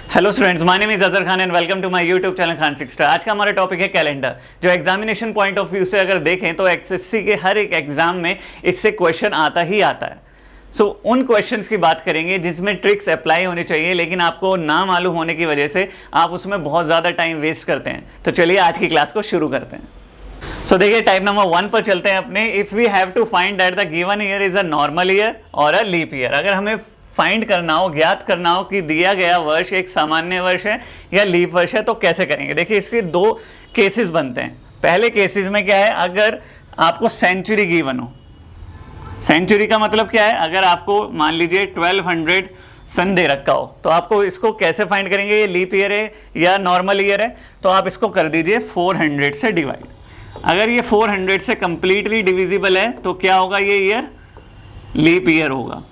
Hello students, my name is Azhar Khan and welcome to my YouTube channel Khan trickster. आज का हमारा topic है calendar. जो एग्जामिनेशन पॉइंट ऑफ व्यू से अगर देखें तो एसएससी के हर एक एग्जाम में इससे क्वेश्चन आता ही आता है। उन क्वेश्चंस की बात करेंगे जिसमें ट्रिक्स अप्लाई होनी चाहिए, लेकिन आपको ना मालूम होने की वजह से आप उसमें बहुत ज़्यादा टाइम वेस्ट करते हैं। तो चलिए आज की क्लास को शुरू करते हैं। देखिए टाइप नंबर 1 पर चलते हैं अपने। If we have to find that the given year is a normal year और अ लीप ईयर। अगर हमें फाइंड करना हो, ज्ञात करना हो कि दिया गया वर्ष एक सामान्य वर्ष है या लीप वर्ष है, तो कैसे करेंगे। देखिए इसके दो केसेस बनते हैं। पहले केसेस में क्या है, अगर आपको सेंचुरी गिवन हो। सेंचुरी का मतलब क्या है, अगर आपको मान लीजिए 1200 सन दे रखा हो तो आपको इसको कैसे फाइंड करेंगे, ये लीप ईयर है या नॉर्मल ईयर है। तो आप इसको कर दीजिए 400 से डिवाइड। अगर ये 400 से कंप्लीटली डिविजिबल है तो क्या होगा, ये ईयर लीप ईयर होगा।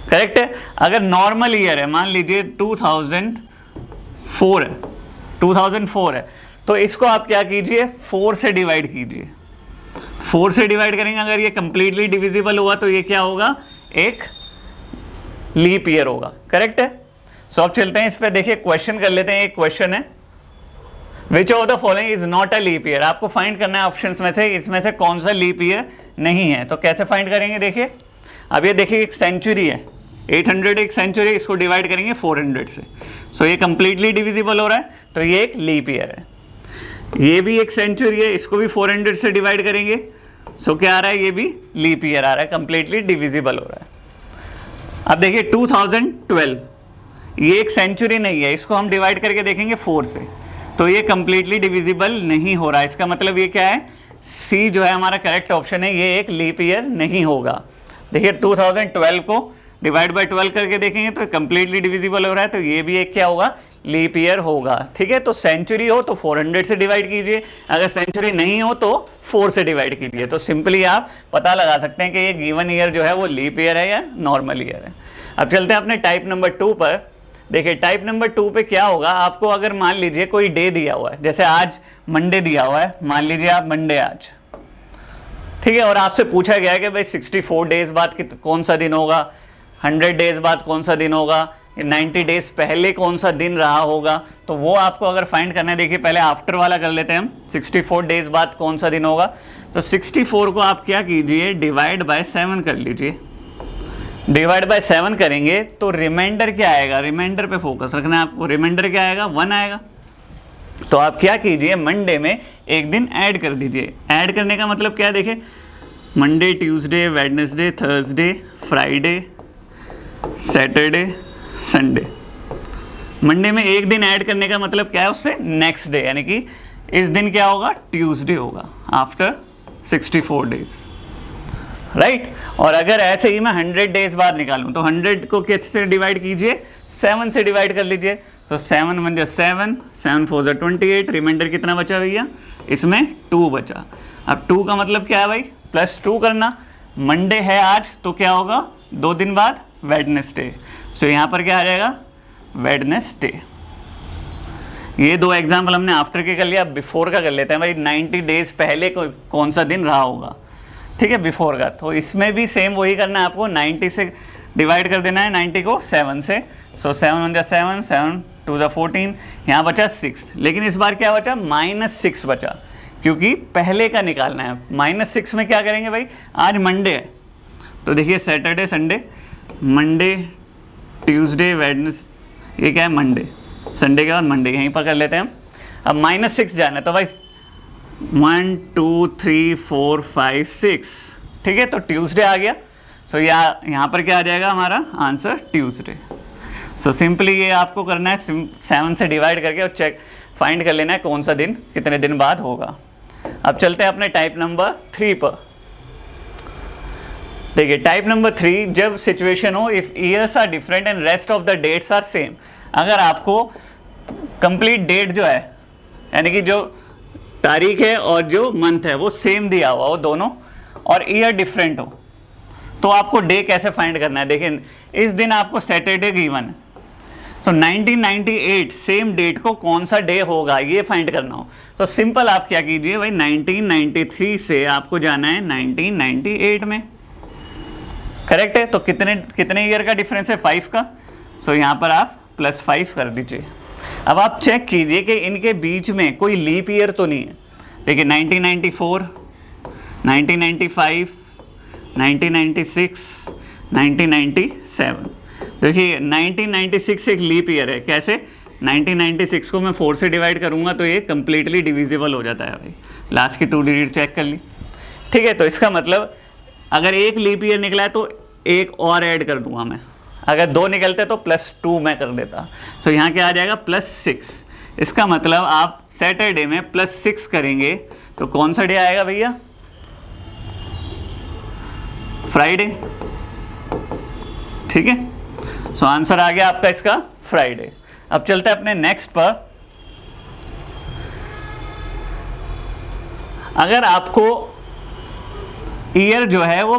करेक्ट है। अगर नॉर्मल ईयर है, मान लीजिए 2004 है, 2004 है, तो इसको आप क्या कीजिए, 4 से डिवाइड कीजिए। 4 से डिवाइड करेंगे, अगर ये कंप्लीटली डिविजिबल हुआ तो ये क्या होगा, एक लीप ईयर होगा। करेक्ट है। अब चलते हैं इस पे, देखिए क्वेश्चन कर लेते हैं। एक क्वेश्चन है, which of the following is not a leap year. आपको फाइंड करना है ऑप्शंस में से, इसमें से कौन सा लीप ईयर नहीं है। तो कैसे फाइंड करेंगे, देखिए अब ये देखिए एक सेंचुरी है, 800 एक सेंचुरी, इसको डिवाइड करेंगे 400 से। ये कंप्लीटली डिविजिबल हो रहा है तो ये एक लीप ईयर है। ये भी एक सेंचुरी है, इसको भी 400 से डिवाइड करेंगे। क्या आ रहा है, ये भी लीप ईयर आ रहा है, कंप्लीटली डिविजिबल हो रहा है। अब देखिए 2012, ये एक सेंचुरी नहीं है, इसको हम डिवाइड करके देखेंगे 4 से, तो ये कंप्लीटली डिविजिबल नहीं हो रहा है। इसका मतलब ये क्या है, सी जो है हमारा करेक्ट ऑप्शन है, ये एक लीप ईयर नहीं होगा। देखिए 2012 को डिवाइड बाय 12 करके देखेंगे तो कंप्लीटली डिविजिबल हो रहा है, तो ये भी एक क्या होगा, लीप ईयर होगा। ठीक है। तो सेंचुरी हो तो 400 से डिवाइड कीजिए, अगर सेंचुरी नहीं हो तो 4 से डिवाइड कीजिए। तो सिंपली आप पता लगा सकते हैं कि ये गिवन ईयर जो है वो लीप ईयर है या नॉर्मल ईयर है। अब चलते हैं अपने टाइप नंबर 2 पर। देखिए टाइप नंबर 2 पे क्या होगा, आपको अगर मान लीजिए कोई डे दिया हुआ है, जैसे आज मंडे दिया हुआ है, मान लीजिए आप मंडे आज, ठीक है, और आपसे पूछा गया है कि भाई 64 डेज बाद कौन सा दिन होगा, 100 डेज बाद कौन सा दिन होगा, 90 डेज पहले कौन सा दिन रहा होगा। तो वो आपको अगर फाइंड करना है, देखिए पहले आफ्टर वाला कर लेते हैं हम। 64 डेज बाद कौन सा दिन होगा, तो 64 को आप क्या कीजिए, डिवाइड बाय 7 कर लीजिए। डिवाइड बाय 7 करेंगे तो रिमाइंडर क्या आएगा, रिमाइंडर पे फोकस रखना है आपको। रिमाइंडर क्या आएगा, 1 आएगा। तो आप क्या कीजिए, मंडे में एक दिन ऐड कर दीजिए। ऐड करने का मतलब क्या है, देखिए Monday, Tuesday, Wednesday, Thursday, Friday, Saturday, Sunday. Monday में एक दिन ऐड करने का मतलब क्या है, उससे नेक्स्ट डे, यानी कि इस दिन क्या होगा, ट्यूसडे होगा आफ्टर 64 डेज, राइट। और अगर ऐसे ही मैं 100 डेज बाद निकालूं तो 100 को किससे डिवाइड कीजिए, 7 से डिवाइड कर लीजिए। 7 1 जा 7, 7 4 जा 28, रिमाइंडर कितना बचा भैया, इसमें 2 बचा। अब 2 का मतलब क्या है भाई, +2 करना। मंडे है आज तो क्या होगा, 2 दिन बाद वेडनेसडे। यहाँ पर क्या आ जाएगा, वेडनेसडे। ये 2 एग्जाम्पल हमने आफ्टर के कर लिया। अब बिफोर का कर लेते हैं भाई, 90 डेज पहले कौन सा दिन रहा होगा, ठीक है, बिफोर का। तो इसमें भी सेम वही करना है आपको, 90 से डिवाइड कर देना है 90 को 7 से। 7 1 जा 7, 7 2 जा 14, यहाँ बचा 6। लेकिन इस बार क्या बचा, -6 बचा, क्योंकि पहले का निकालना है। -6 में क्या करेंगे भाई, आज मंडे है तो देखिए सैटरडे, संडे, मंडे, ट्यूसडे, वेडनेस, ये क्या है मंडे, संडे के बाद मंडे, यहीं पर कर लेते हैं हम। अब -6 जाना है तो भाई 1 2 3 4 5 6, ठीक है, तो ट्यूसडे आ गया। यहाँ पर क्या आ जाएगा हमारा आंसर, ट्यूसडे। सिंपली ये आपको करना है 7 से डिवाइड करके और चेक फाइंड कर लेना है कौन सा दिन कितने दिन बाद होगा। अब चलते हैं अपने टाइप नंबर 3 पर। देखिए टाइप नंबर 3, जब सिचुएशन हो if years are different and rest of the dates are same. अगर आपको कंप्लीट डेट जो है, यानी कि जो तारीख है और जो मंथ है वो सेम दिया हुआ हो दोनों, और ईयर डिफरेंट हो, तो आपको डे कैसे फाइंड करना है। देखिए इस दिन आपको सैटरडे गिवन है, तो 1998 सेम डेट को कौन सा डे होगा ये फाइंड करना हो तो सिंपल आप क्या कीजिए भाई, 1993 से आपको जाना है 1998 में। करेक्ट है। तो कितने ईयर का डिफरेंस है, 5 का। यहाँ पर आप +5 कर दीजिए। अब आप चेक कीजिए कि इनके बीच में कोई लीप ईयर तो नहीं है। देखिए 1994, 1995, 1996, 1997। देखिए 1996 एक लीप ईयर है। कैसे? 1996 को मैं 4 से डिवाइड करूंगा तो ये कम्प्लीटली डिविजिबल हो जाता है भाई। लास्ट की 2 डिजिट चेक कर ली, ठीक है। तो इसका मतलब अगर एक लीप ईयर निकला है तो एक और ऐड कर दूंगा मैं। अगर 2 निकलते तो +2 मैं कर देता। तो यहाँ क्या आ जाएगा? +6। इसका मतलब आप सैटरडे में +6 करेंगे तो कौन सा डे आएगा भैया? फ्राइडे, ठीक है। सो आंसर आ गया आपका इसका फ्राइडे। अब चलते हैं अपने नेक्स्ट पर। अगर आपको ईयर जो है वो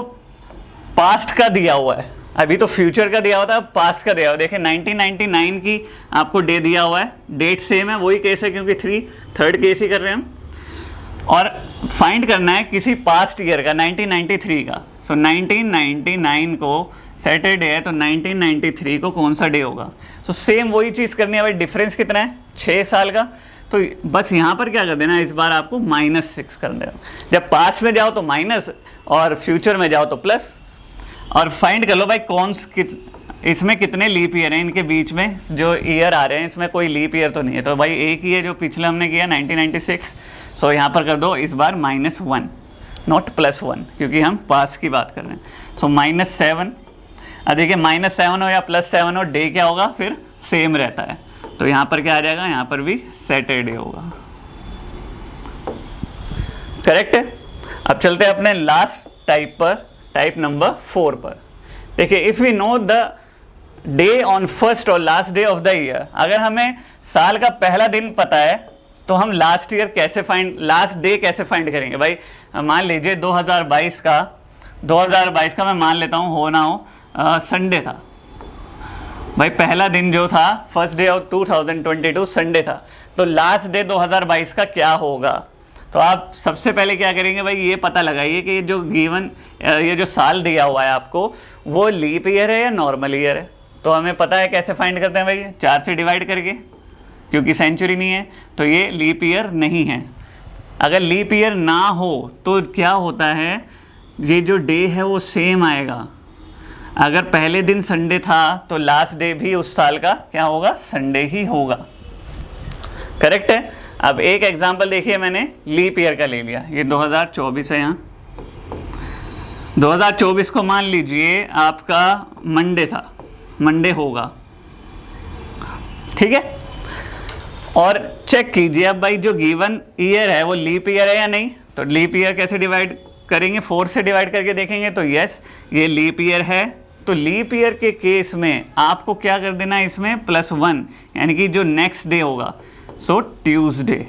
पास्ट का दिया हुआ है, अभी तो फ्यूचर का दिया होता है, पास्ट का दिया हुआ है। देखिए 1999 की आपको डे दिया हुआ है, डेट सेम है, वही केस है क्योंकि थर्ड केस ही कर रहे हैं हम। और फाइंड करना है किसी पास्ट ईयर का, 1993 का। सो 1999 को सैटरडे है तो 1993 को कौन सा डे होगा? सो सेम वही चीज़ करनी है भाई। डिफरेंस कितना है? 6 साल का। तो बस यहाँ पर क्या कर देना, इस बार आपको -6 कर देना। जब पास्ट में जाओ तो माइनस और फ्यूचर में जाओ तो प्लस। और फाइंड कर लो भाई इसमें कितने लीप ईयर हैं, इनके बीच में जो ईयर आ रहे हैं इसमें कोई लीप ईयर तो नहीं है। तो भाई एक ही है जो पिछले हमने किया 1996। सो यहाँ पर कर दो इस बार -1, नॉट +1, क्योंकि हम पास की बात कर रहे हैं। सो -7। अब देखिए -7 हो या +7 हो, डे क्या होगा फिर? सेम रहता है। तो यहाँ पर क्या आ जाएगा? यहाँ पर भी सैटरडे होगा। करेक्ट है। अब चलते हैं अपने लास्ट टाइप पर, टाइप नंबर 4 पर। देखिए if we know the day on first और last day of the year, अगर हमें साल का पहला दिन पता है तो हम लास्ट डे कैसे फाइंड करेंगे भाई? मान लीजिए 2022 का मैं मान लेता हूँ, हो ना हो संडे था भाई। पहला दिन जो था, फर्स्ट डे ऑफ 2022 संडे था, तो लास्ट डे 2022 का क्या होगा? तो आप सबसे पहले क्या करेंगे भाई, ये पता लगाइए कि ये जो साल दिया हुआ है आपको, वो लीप ईयर है या नॉर्मल ईयर है। तो हमें पता है कैसे फाइंड करते हैं भाई, 4 से डिवाइड करके, क्योंकि सेंचुरी नहीं है तो ये लीप ईयर नहीं है। अगर लीप ईयर ना हो तो क्या होता है, ये जो डे है वो सेम आएगा। अगर पहले दिन संडे था तो लास्ट डे भी उस साल का क्या होगा? संडे ही होगा। करेक्ट है। अब एक एग्जांपल देखिए, मैंने लीप ईयर का ले लिया, ये 2024 है। यहाँ 2024 को मान लीजिए आपका मंडे था, मंडे होगा, ठीक है। और चेक कीजिए अब भाई जो गिवन ईयर है वो लीप ईयर है या नहीं। तो लीप ईयर कैसे डिवाइड करेंगे? 4 से डिवाइड करके देखेंगे तो यस ये लीप ईयर है। तो लीप ईयर के केस में आपको क्या कर देना है, इसमें +1, यानी कि जो नेक्स्ट डे होगा, सो ट्यूसडे।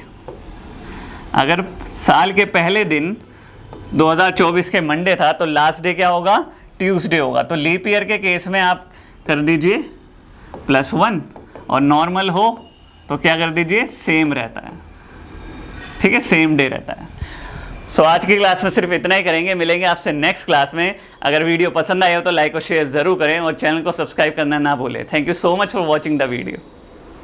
अगर साल के पहले दिन 2024 के मंडे था तो लास्ट डे क्या होगा? ट्यूसडे होगा। तो लीप ईयर के केस में आप कर दीजिए +1, और नॉर्मल हो तो क्या कर दीजिए? सेम रहता है, ठीक है, सेम डे रहता है। सो आज की क्लास में सिर्फ इतना ही करेंगे। मिलेंगे आपसे नेक्स्ट क्लास में। अगर वीडियो पसंद आए हो तो लाइक और शेयर ज़रूर करें और चैनल को सब्सक्राइब करना ना भूलें। Thank you so much for watching the video.